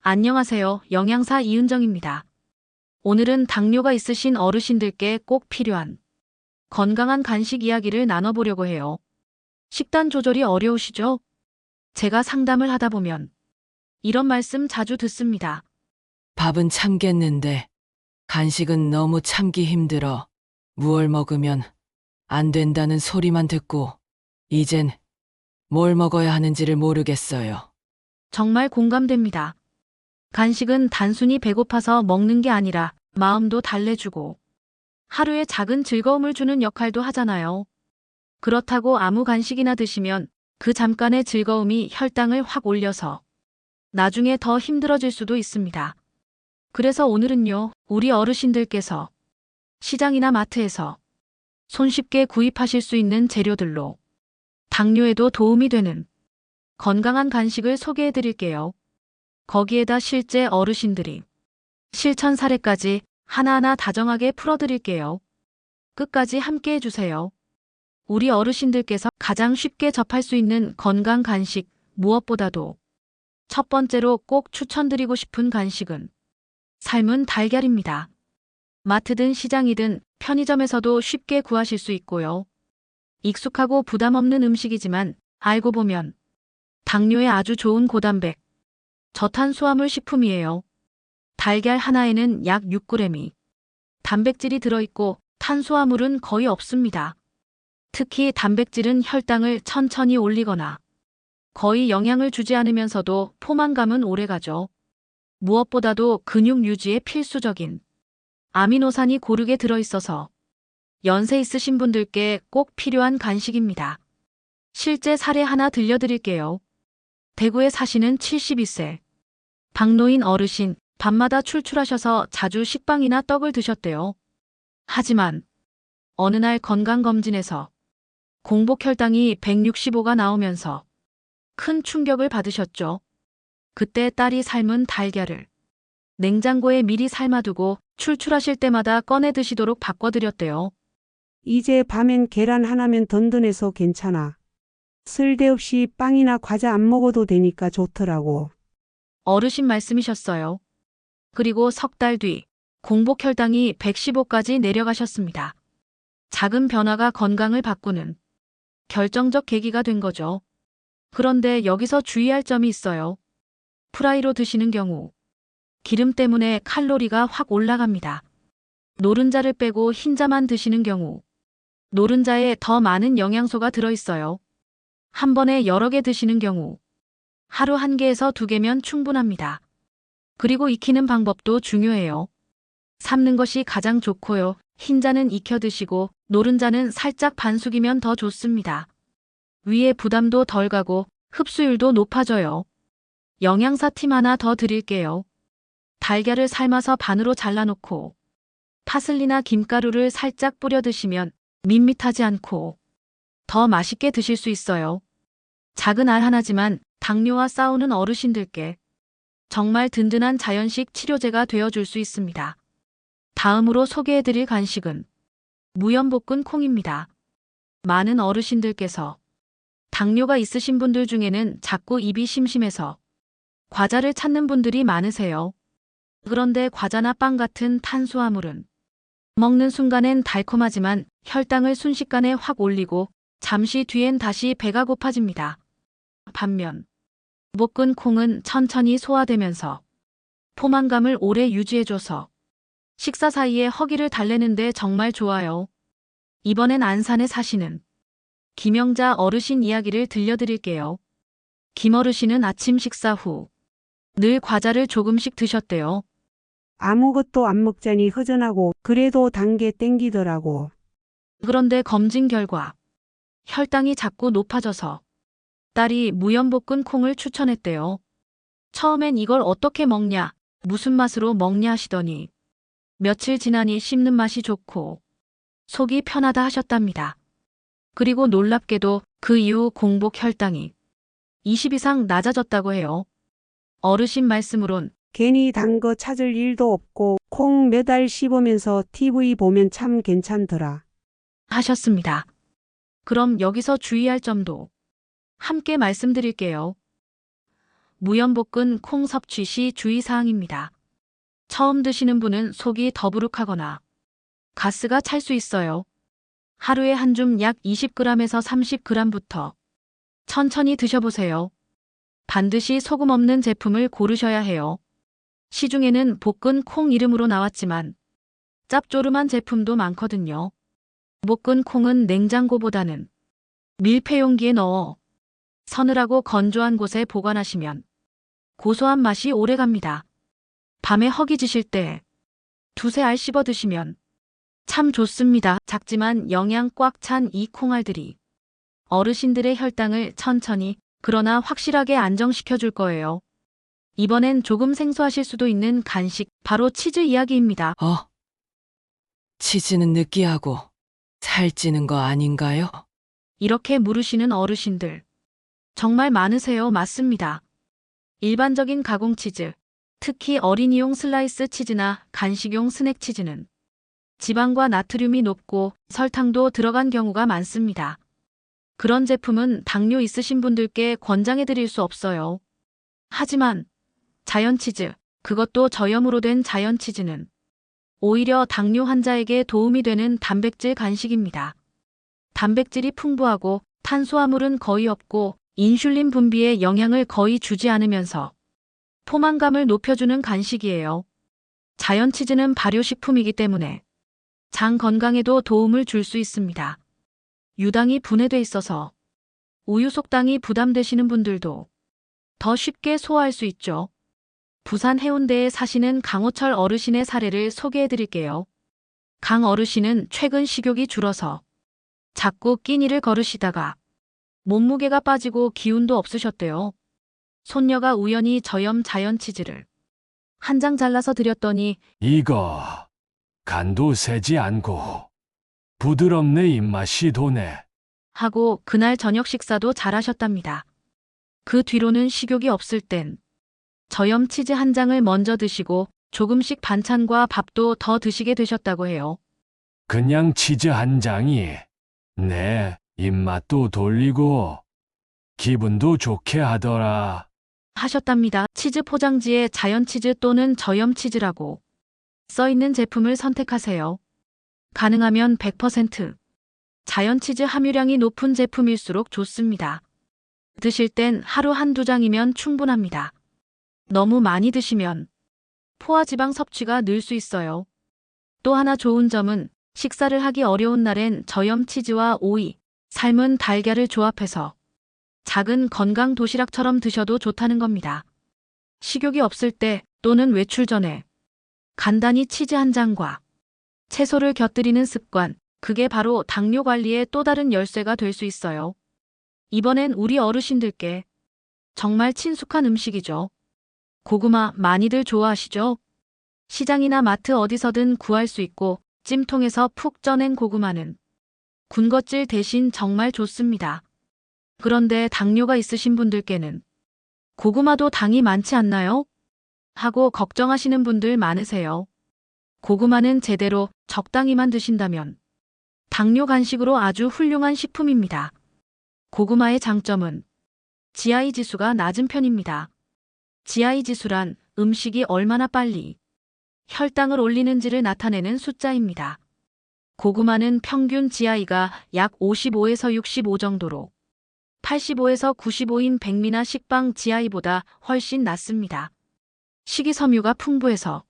안녕하세요. 영양사 이은정입니다. 오늘은 당뇨가 있으신 어르신들께 꼭 필요한 건강한 간식 이야기를 나눠보려고 해요. 식단 조절이 어려우시죠? 제가 상담을 하다 보면 이런 말씀 자주 듣습니다. 밥은 참겠는데 간식은 너무 참기 힘들어. 무얼 먹으면 안 된다는 소리만 듣고 이젠 뭘 먹어야 하는지를 모르겠어요. 정말 공감됩니다. 간식은 단순히 배고파서 먹는 게 아니라 마음도 달래주고 하루에 작은 즐거움을 주는 역할도 하잖아요. 그렇다고 아무 간식이나 드시면 그 잠깐의 즐거움이 혈당을 확 올려서 나중에 더 힘들어질 수도 있습니다. 그래서 오늘은요, 우리 어르신들께서 시장이나 마트에서 손쉽게 구입하실 수 있는 재료들로 당뇨에도 도움이 되는 건강한 간식을 소개해 드릴게요. 거기에다 실제 어르신들이 실천 사례까지 하나하나 다정하게 풀어드릴게요. 끝까지 함께 해주세요. 우리 어르신들께서 가장 쉽게 접할 수 있는 건강 간식, 무엇보다도 첫 번째로 꼭 추천드리고 싶은 간식은 삶은 달걀입니다. 마트든 시장이든 편의점에서도 쉽게 구하실 수 있고요. 익숙하고 부담 없는 음식이지만 알고 보면 당뇨에 아주 좋은 고단백, 저탄수화물 식품이에요. 달걀 하나에는 약 6g이 단백질이 들어있고 탄수화물은 거의 없습니다. 특히 단백질은 혈당을 천천히 올리거나 거의 영향을 주지 않으면서도 포만감은 오래가죠. 무엇보다도 근육 유지에 필수적인 아미노산이 고르게 들어있어서 연세 있으신 분들께 꼭 필요한 간식입니다. 실제 사례 하나 들려드릴게요. 대구에 사시는 72세 박노인 어르신, 밤마다 출출하셔서 자주 식빵이나 떡을 드셨대요. 하지만 어느 날 건강검진에서 공복 혈당이 165가 나오면서 큰 충격을 받으셨죠. 그때 딸이 삶은 달걀을 냉장고에 미리 삶아두고 출출하실 때마다 꺼내 드시도록 바꿔드렸대요. 이제 밤엔 계란 하나면 든든해서 괜찮아. 쓸데없이 빵이나 과자 안 먹어도 되니까 좋더라고. 어르신 말씀이셨어요. 그리고 석 달 뒤 공복 혈당이 115까지 내려가셨습니다. 작은 변화가 건강을 바꾸는 결정적 계기가 된 거죠. 그런데 여기서 주의할 점이 있어요. 프라이로 드시는 경우 기름 때문에 칼로리가 확 올라갑니다. 노른자를 빼고 흰자만 드시는 경우 노른자에 더 많은 영양소가 들어있어요. 한 번에 여러 개 드시는 경우 하루 1개에서 2개면 충분합니다. 그리고 익히는 방법도 중요해요. 삶는 것이 가장 좋고요. 흰자는 익혀 드시고 노른자는 살짝 반숙이면 더 좋습니다. 위에 부담도 덜 가고 흡수율도 높아져요. 영양사 팁 하나 더 드릴게요. 달걀을 삶아서 반으로 잘라놓고 파슬리나 김가루를 살짝 뿌려 드시면 밋밋하지 않고 더 맛있게 드실 수 있어요. 작은 알 하나지만 당뇨와 싸우는 어르신들께 정말 든든한 자연식 치료제가 되어줄 수 있습니다. 다음으로 소개해드릴 간식은 무염볶은 콩입니다. 많은 어르신들께서 당뇨가 있으신 분들 중에는 자꾸 입이 심심해서 과자를 찾는 분들이 많으세요. 그런데 과자나 빵 같은 탄수화물은 먹는 순간엔 달콤하지만 혈당을 순식간에 확 올리고 잠시 뒤엔 다시 배가 고파집니다. 반면 볶은 콩은 천천히 소화되면서 포만감을 오래 유지해줘서 식사 사이에 허기를 달래는데 정말 좋아요. 이번엔 안산에 사시는 김영자 어르신 이야기를 들려드릴게요. 김 어르신은 아침 식사 후 늘 과자를 조금씩 드셨대요. 아무것도 안 먹자니 허전하고 그래도 단 게 땡기더라고. 그런데 검진 결과 혈당이 자꾸 높아져서 딸이 무염볶은 콩을 추천했대요. 처음엔 이걸 어떻게 먹냐, 무슨 맛으로 먹냐 하시더니 며칠 지나니 씹는 맛이 좋고 속이 편하다 하셨답니다. 그리고 놀랍게도 그 이후 공복 혈당이 20 이상 낮아졌다고 해요. 어르신 말씀으론 괜히 단 거 찾을 일도 없고 콩 몇 알 씹으면서 TV 보면 참 괜찮더라. 하셨습니다. 그럼 여기서 주의할 점도 함께 말씀드릴게요. 무염볶은 콩 섭취 시 주의사항입니다. 처음 드시는 분은 속이 더부룩하거나 가스가 찰 수 있어요. 하루에 한 줌 약 20g에서 30g부터 천천히 드셔보세요. 반드시 소금 없는 제품을 고르셔야 해요. 시중에는 볶은 콩 이름으로 나왔지만 짭조름한 제품도 많거든요. 볶은 콩은 냉장고보다는 밀폐 용기에 넣어 서늘하고 건조한 곳에 보관하시면 고소한 맛이 오래갑니다. 밤에 허기지실 때 두세 알 씹어 드시면 참 좋습니다. 작지만 영양 꽉 찬 이 콩알들이 어르신들의 혈당을 천천히 그러나 확실하게 안정시켜 줄 거예요. 이번엔 조금 생소하실 수도 있는 간식, 바로 치즈 이야기입니다. 치즈는 느끼하고 살찌는 거 아닌가요? 이렇게 물으시는 어르신들 정말 많으세요. 맞습니다. 일반적인 가공 치즈, 특히 어린이용 슬라이스 치즈나 간식용 스낵 치즈는 지방과 나트륨이 높고 설탕도 들어간 경우가 많습니다. 그런 제품은 당뇨 있으신 분들께 권장해 드릴 수 없어요. 하지만 자연 치즈, 그것도 저염으로 된 자연 치즈는 오히려 당뇨 환자에게 도움이 되는 단백질 간식입니다. 단백질이 풍부하고 탄수화물은 거의 없고 인슐린 분비에 영향을 거의 주지 않으면서 포만감을 높여주는 간식이에요. 자연 치즈는 발효식품이기 때문에 장 건강에도 도움을 줄 수 있습니다. 유당이 분해돼 있어서 우유 속당이 부담되시는 분들도 더 쉽게 소화할 수 있죠. 부산 해운대에 사시는 강호철 어르신의 사례를 소개해 드릴게요. 강 어르신은 최근 식욕이 줄어서 자꾸 끼니를 거르시다가 몸무게가 빠지고 기운도 없으셨대요. 손녀가 우연히 저염 자연 치즈를 한 장 잘라서 드렸더니 이거 간도 세지 않고 부드럽네, 입맛이 도네. 하고 그날 저녁 식사도 잘하셨답니다. 그 뒤로는 식욕이 없을 땐 저염 치즈 한 장을 먼저 드시고 조금씩 반찬과 밥도 더 드시게 되셨다고 해요. 그냥 치즈 한 장이 내 입맛도 돌리고 기분도 좋게 하더라. 하셨답니다. 치즈 포장지에 자연 치즈 또는 저염 치즈라고 써 있는 제품을 선택하세요. 가능하면 100% 자연 치즈 함유량이 높은 제품일수록 좋습니다. 드실 땐 하루 한두 장이면 충분합니다. 너무 많이 드시면 포화지방 섭취가 늘 수 있어요. 또 하나 좋은 점은 식사를 하기 어려운 날엔 저염 치즈와 오이, 삶은 달걀을 조합해서 작은 건강 도시락처럼 드셔도 좋다는 겁니다. 식욕이 없을 때 또는 외출 전에 간단히 치즈 한 장과 채소를 곁들이는 습관, 그게 바로 당뇨 관리의 또 다른 열쇠가 될 수 있어요. 이번엔 우리 어르신들께 정말 친숙한 음식이죠. 고구마 많이들 좋아하시죠? 시장이나 마트 어디서든 구할 수 있고 찜통에서 푹 쪄낸 고구마는 군것질 대신 정말 좋습니다. 그런데 당뇨가 있으신 분들께는 고구마도 당이 많지 않나요? 하고 걱정하시는 분들 많으세요. 고구마는 제대로 적당히만 드신다면 당뇨 간식으로 아주 훌륭한 식품입니다. 고구마의 장점은 GI 지수가 낮은 편입니다. GI 지수란 음식이 얼마나 빨리 혈당을 올리는지를 나타내는 숫자입니다. 고구마는 평균 GI가 약 55에서 65 정도로 85에서 95인 백미나 식빵 GI보다 훨씬 낮습니다. 식이섬유가 풍부해서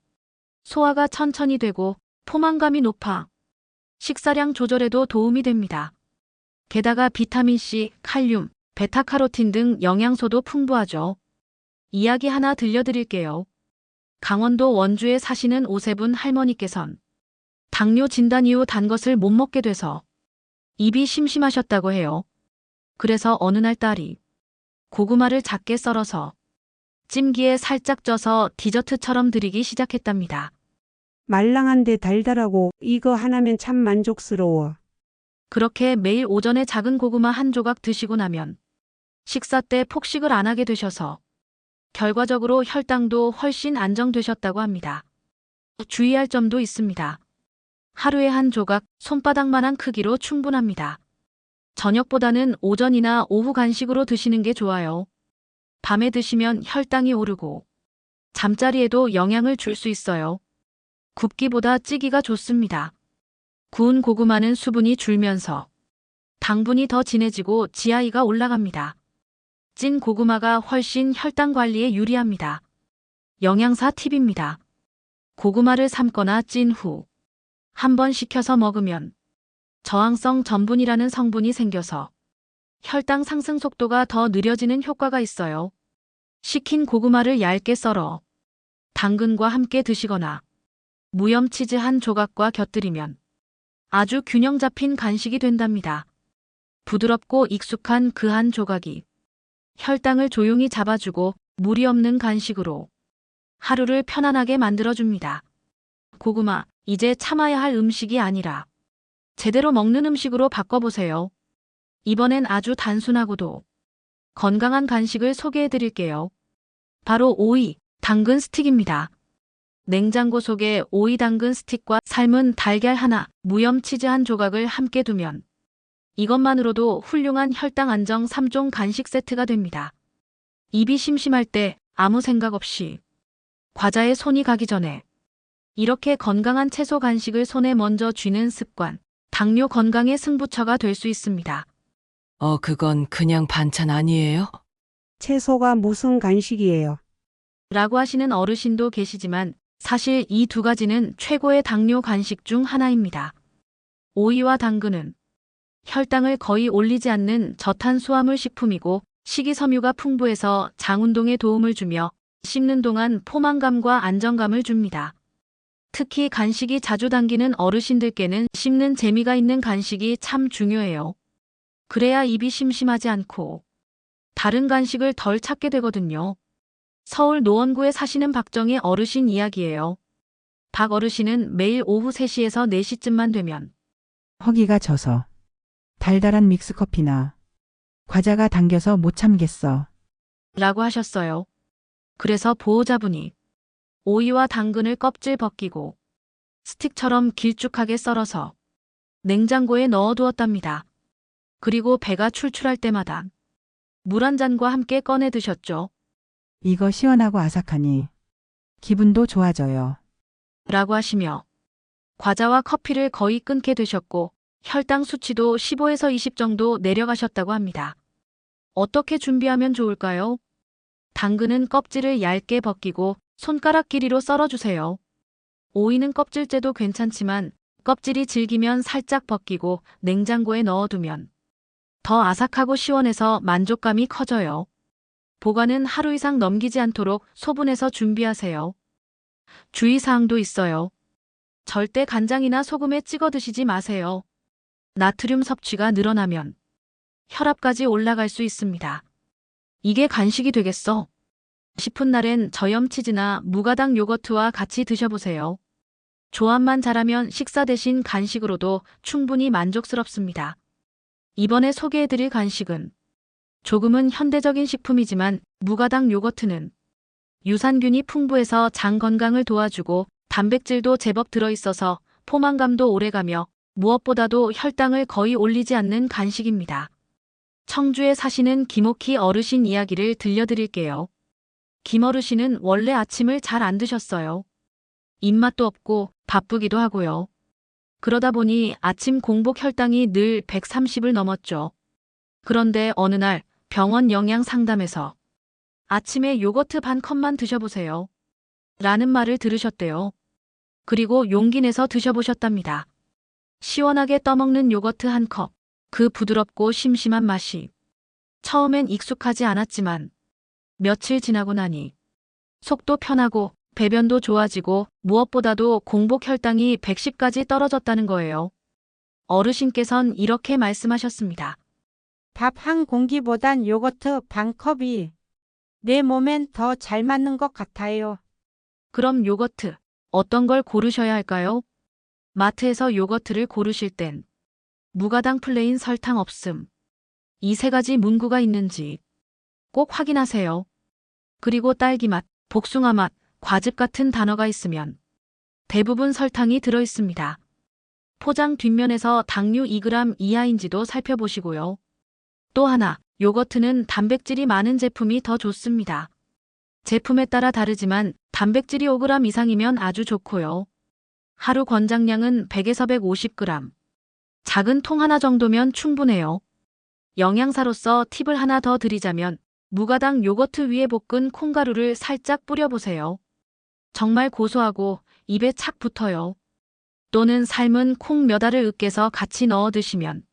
소화가 천천히 되고 포만감이 높아 식사량 조절에도 도움이 됩니다. 게다가 비타민C, 칼륨, 베타카로틴 등 영양소도 풍부하죠. 이야기 하나 들려드릴게요. 강원도 원주에 사시는 오세분 할머니께선 당뇨 진단 이후 단 것을 못 먹게 돼서 입이 심심하셨다고 해요. 그래서 어느 날 딸이 고구마를 작게 썰어서 찜기에 살짝 쪄서 디저트처럼 드리기 시작했답니다. 말랑한데 달달하고 이거 하나면 참 만족스러워. 그렇게 매일 오전에 작은 고구마 한 조각 드시고 나면 식사 때 폭식을 안 하게 되셔서 결과적으로 혈당도 훨씬 안정되셨다고 합니다. 주의할 점도 있습니다. 하루에 한 조각 손바닥만한 크기로 충분합니다. 저녁보다는 오전이나 오후 간식으로 드시는 게 좋아요. 밤에 드시면 혈당이 오르고 잠자리에도 영향을 줄 수 있어요. 굽기보다 찌기가 좋습니다. 구운 고구마는 수분이 줄면서 당분이 더 진해지고 GI가 올라갑니다. 찐 고구마가 훨씬 혈당 관리에 유리합니다. 영양사 팁입니다. 고구마를 삶거나 찐 후 한 번 식혀서 먹으면 저항성 전분이라는 성분이 생겨서 혈당 상승 속도가 더 느려지는 효과가 있어요. 식힌 고구마를 얇게 썰어 당근과 함께 드시거나 무염 치즈 한 조각과 곁들이면 아주 균형 잡힌 간식이 된답니다. 부드럽고 익숙한 그 한 조각이 혈당을 조용히 잡아주고 무리 없는 간식으로 하루를 편안하게 만들어줍니다. 고구마, 이제 참아야 할 음식이 아니라 제대로 먹는 음식으로 바꿔보세요. 이번엔 아주 단순하고도 건강한 간식을 소개해드릴게요. 바로 오이, 당근 스틱입니다. 냉장고 속에 오이 당근 스틱과 삶은 달걀 하나, 무염 치즈 한 조각을 함께 두면 이것만으로도 훌륭한 혈당 안정 3종 간식 세트가 됩니다. 입이 심심할 때 아무 생각 없이 과자에 손이 가기 전에 이렇게 건강한 채소 간식을 손에 먼저 쥐는 습관, 당뇨 건강의 승부처가 될 수 있습니다. 그건 그냥 반찬 아니에요? 채소가 무슨 간식이에요? 라고 하시는 어르신도 계시지만 사실 이 두 가지는 최고의 당뇨 간식 중 하나입니다. 오이와 당근은 혈당을 거의 올리지 않는 저탄수화물 식품이고 식이섬유가 풍부해서 장 운동에 도움을 주며 씹는 동안 포만감과 안정감을 줍니다. 특히 간식이 자주 당기는 어르신들께는 씹는 재미가 있는 간식이 참 중요해요. 그래야 입이 심심하지 않고 다른 간식을 덜 찾게 되거든요. 서울 노원구에 사시는 박정희 어르신 이야기예요. 박 어르신은 매일 오후 3시에서 4시쯤만 되면 허기가 져서 달달한 믹스커피나 과자가 당겨서 못 참겠어. 라고 하셨어요. 그래서 보호자분이 오이와 당근을 껍질 벗기고 스틱처럼 길쭉하게 썰어서 냉장고에 넣어두었답니다. 그리고 배가 출출할 때마다 물 한 잔과 함께 꺼내 드셨죠. 이거 시원하고 아삭하니 기분도 좋아져요. 라고 하시며 과자와 커피를 거의 끊게 되셨고 혈당 수치도 15에서 20 정도 내려가셨다고 합니다. 어떻게 준비하면 좋을까요? 당근은 껍질을 얇게 벗기고 손가락 길이로 썰어주세요. 오이는 껍질째도 괜찮지만 껍질이 질기면 살짝 벗기고 냉장고에 넣어두면 더 아삭하고 시원해서 만족감이 커져요. 보관은 하루 이상 넘기지 않도록 소분해서 준비하세요. 주의사항도 있어요. 절대 간장이나 소금에 찍어 드시지 마세요. 나트륨 섭취가 늘어나면 혈압까지 올라갈 수 있습니다. 이게 간식이 되겠어? 싶은 날엔 저염 치즈나 무가당 요거트와 같이 드셔보세요. 조합만 잘하면 식사 대신 간식으로도 충분히 만족스럽습니다. 이번에 소개해드릴 간식은 조금은 현대적인 식품이지만 무가당 요거트는 유산균이 풍부해서 장 건강을 도와주고 단백질도 제법 들어있어서 포만감도 오래가며 무엇보다도 혈당을 거의 올리지 않는 간식입니다. 청주에 사시는 김옥희 어르신 이야기를 들려드릴게요. 김 어르신은 원래 아침을 잘 안 드셨어요. 입맛도 없고 바쁘기도 하고요. 그러다 보니 아침 공복 혈당이 늘 130을 넘었죠. 그런데 어느 날 병원 영양 상담에서 아침에 요거트 반 컵만 드셔보세요. 라는 말을 들으셨대요. 그리고 용기 내서 드셔보셨답니다. 시원하게 떠먹는 요거트 한 컵, 그 부드럽고 심심한 맛이 처음엔 익숙하지 않았지만 며칠 지나고 나니 속도 편하고 배변도 좋아지고 무엇보다도 공복 혈당이 110까지 떨어졌다는 거예요. 어르신께선 이렇게 말씀하셨습니다. 밥 한 공기보단 요거트 반 컵이 내 몸엔 더 잘 맞는 것 같아요. 그럼 요거트 어떤 걸 고르셔야 할까요? 마트에서 요거트를 고르실 땐 무가당 플레인 설탕 없음. 이 세 가지 문구가 있는지 꼭 확인하세요. 그리고 딸기 맛, 복숭아 맛, 과즙 같은 단어가 있으면 대부분 설탕이 들어 있습니다. 포장 뒷면에서 당류 2g 이하인지도 살펴보시고요. 또 하나, 요거트는 단백질이 많은 제품이 더 좋습니다. 제품에 따라 다르지만 단백질이 5g 이상이면 아주 좋고요. 하루 권장량은 100에서 150g. 작은 통 하나 정도면 충분해요. 영양사로서 팁을 하나 더 드리자면 무가당 요거트 위에 볶은 콩가루를 살짝 뿌려보세요. 정말 고소하고 입에 착 붙어요. 또는 삶은 콩 몇 알을 으깨서 같이 넣어 드시면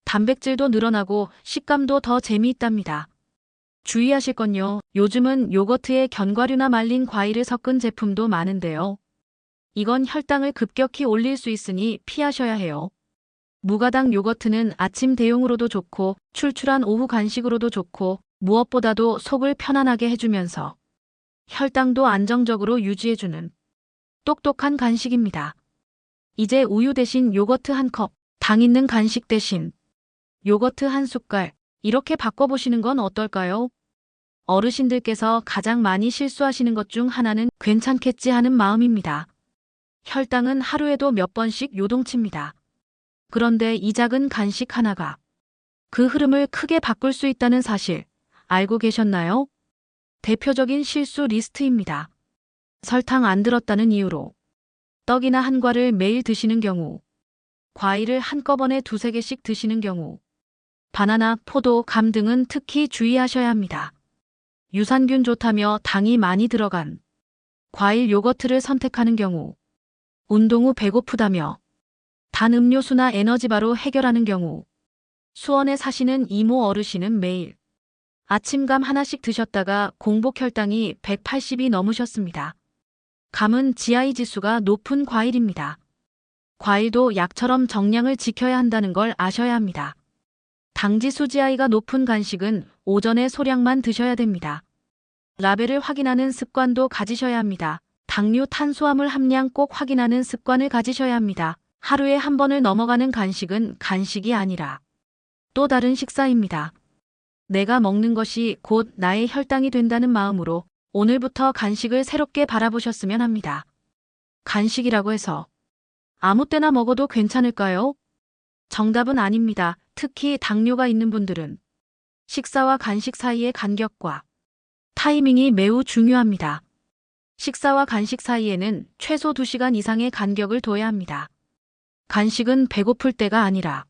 단백질도 늘어나고 식감도 더 재미있답니다. 주의하실 건요. 요즘은 요거트에 견과류나 말린 과일을 섞은 제품도 많은데요. 이건 혈당을 급격히 올릴 수 있으니 피하셔야 해요. 무가당 요거트는 아침 대용으로도 좋고 출출한 오후 간식으로도 좋고 무엇보다도 속을 편안하게 해주면서 혈당도 안정적으로 유지해주는 똑똑한 간식입니다. 이제 우유 대신 요거트 한 컵, 당 있는 간식 대신 요거트 한 숟갈, 이렇게 바꿔보시는 건 어떨까요? 어르신들께서 가장 많이 실수하시는 것 중 하나는 괜찮겠지 하는 마음입니다. 혈당은 하루에도 몇 번씩 요동칩니다. 그런데 이 작은 간식 하나가 그 흐름을 크게 바꿀 수 있다는 사실 알고 계셨나요? 대표적인 실수 리스트입니다. 설탕 안 들었다는 이유로 떡이나 한과를 매일 드시는 경우, 과일을 한꺼번에 2~3개씩 드시는 경우, 바나나, 포도, 감 등은 특히 주의하셔야 합니다. 유산균 좋다며 당이 많이 들어간 과일 요거트를 선택하는 경우, 운동 후 배고프다며 단 음료수나 에너지바로 해결하는 경우, 수원에 사시는 이모 어르신은 매일 아침감 하나씩 드셨다가 공복 혈당이 180이 넘으셨습니다. 감은 GI 지수가 높은 과일입니다. 과일도 약처럼 정량을 지켜야 한다는 걸 아셔야 합니다. 당지수 GI가 높은 간식은 오전에 소량만 드셔야 됩니다. 라벨을 확인하는 습관도 가지셔야 합니다. 당류 탄수화물 함량 꼭 확인하는 습관을 가지셔야 합니다. 하루에 한 번을 넘어가는 간식은 간식이 아니라 또 다른 식사입니다. 내가 먹는 것이 곧 나의 혈당이 된다는 마음으로 오늘부터 간식을 새롭게 바라보셨으면 합니다. 간식이라고 해서 아무 때나 먹어도 괜찮을까요? 정답은 아닙니다. 특히 당뇨가 있는 분들은 식사와 간식 사이의 간격과 타이밍이 매우 중요합니다. 식사와 간식 사이에는 최소 2시간 이상의 간격을 둬야 합니다. 간식은 배고플 때가 아니라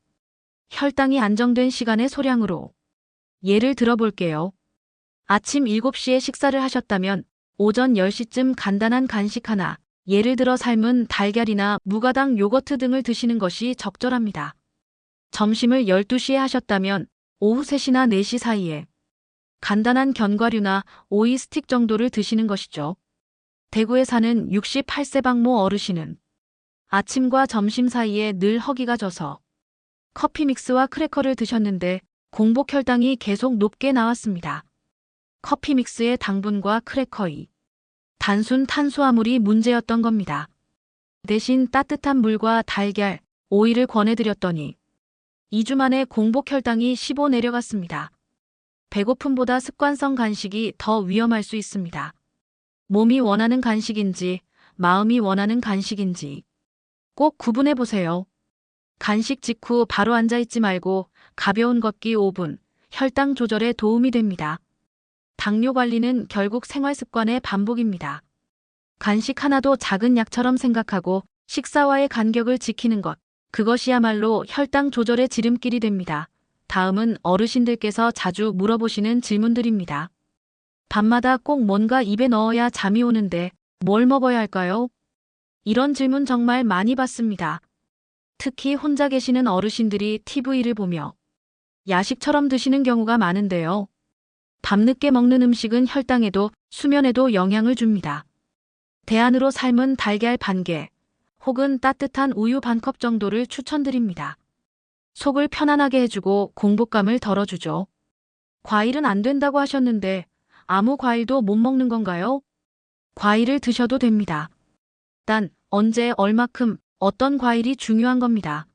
혈당이 안정된 시간의 소량으로. 예를 들어 볼게요. 아침 7시에 식사를 하셨다면 오전 10시쯤 간단한 간식 하나, 예를 들어 삶은 달걀이나 무가당 요거트 등을 드시는 것이 적절합니다. 점심을 12시에 하셨다면 오후 3시나 4시 사이에 간단한 견과류나 오이 스틱 정도를 드시는 것이죠. 대구에 사는 68세 박모 어르신은 아침과 점심 사이에 늘 허기가 져서 커피 믹스와 크래커를 드셨는데 공복 혈당이 계속 높게 나왔습니다. 커피 믹스의 당분과 크래커의 단순 탄수화물이 문제였던 겁니다. 대신 따뜻한 물과 달걀, 오이를 권해드렸더니 2주 만에 공복 혈당이 15 내려갔습니다. 배고픔보다 습관성 간식이 더 위험할 수 있습니다. 몸이 원하는 간식인지 마음이 원하는 간식인지 꼭 구분해 보세요. 간식 직후 바로 앉아있지 말고 가벼운 걷기 5분, 혈당 조절에 도움이 됩니다. 당뇨 관리는 결국 생활 습관의 반복입니다. 간식 하나도 작은 약처럼 생각하고 식사와의 간격을 지키는 것, 그것이야말로 혈당 조절의 지름길이 됩니다. 다음은 어르신들께서 자주 물어보시는 질문들입니다. 밤마다 꼭 뭔가 입에 넣어야 잠이 오는데 뭘 먹어야 할까요? 이런 질문 정말 많이 받습니다. 특히 혼자 계시는 어르신들이 TV를 보며 야식처럼 드시는 경우가 많은데요. 밤늦게 먹는 음식은 혈당에도 수면에도 영향을 줍니다. 대안으로 삶은 달걀 반 개 혹은 따뜻한 우유 반 컵 정도를 추천드립니다. 속을 편안하게 해주고 공복감을 덜어주죠. 과일은 안 된다고 하셨는데 아무 과일도 못 먹는 건가요? 과일을 드셔도 됩니다. 단 언제 얼마큼 어떤 과일이 중요한 겁니다.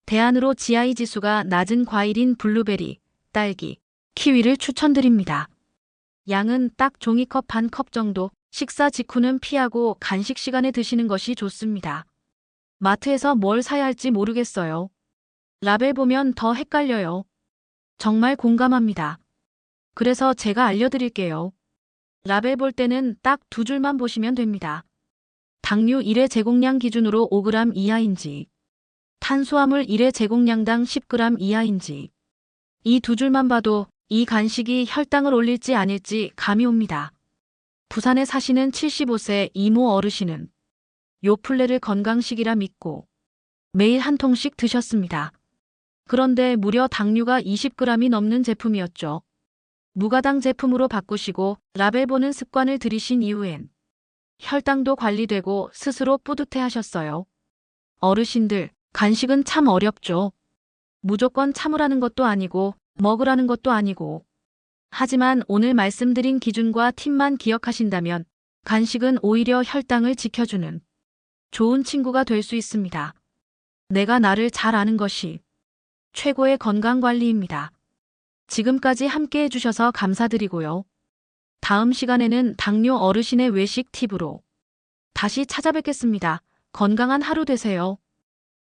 대안으로 GI 지수가 낮은 과일인 블루베리, 딸기, 키위를 추천드립니다. 양은 딱 종이컵 반 컵 정도, 식사 직후는 피하고 간식 시간에 드시는 것이 좋습니다. 마트에서 뭘 사야 할지 모르겠어요. 라벨 보면 더 헷갈려요. 정말 공감합니다. 그래서 제가 알려드릴게요. 라벨 볼 때는 딱 두 줄만 보시면 됩니다. 당류 1회 제공량 기준으로 5g 이하인지, 탄수화물 1회 제공량당 10g 이하인지, 이 두 줄만 봐도 이 간식이 혈당을 올릴지 아닐지 감이 옵니다. 부산에 사시는 75세 이모 어르신은 요플레를 건강식이라 믿고 매일 한 통씩 드셨습니다. 그런데 무려 당류가 20g이 넘는 제품이었죠. 무가당 제품으로 바꾸시고 라벨 보는 습관을 들이신 이후엔 혈당도 관리되고 스스로 뿌듯해 하셨어요. 어르신들, 간식은 참 어렵죠. 무조건 참으라는 것도 아니고 먹으라는 것도 아니고. 하지만 오늘 말씀드린 기준과 팁만 기억하신다면 간식은 오히려 혈당을 지켜주는 좋은 친구가 될 수 있습니다. 내가 나를 잘 아는 것이 최고의 건강관리입니다. 지금까지 함께 해주셔서 감사드리고요. 다음 시간에는 당뇨 어르신의 외식 팁으로 다시 찾아뵙겠습니다. 건강한 하루 되세요.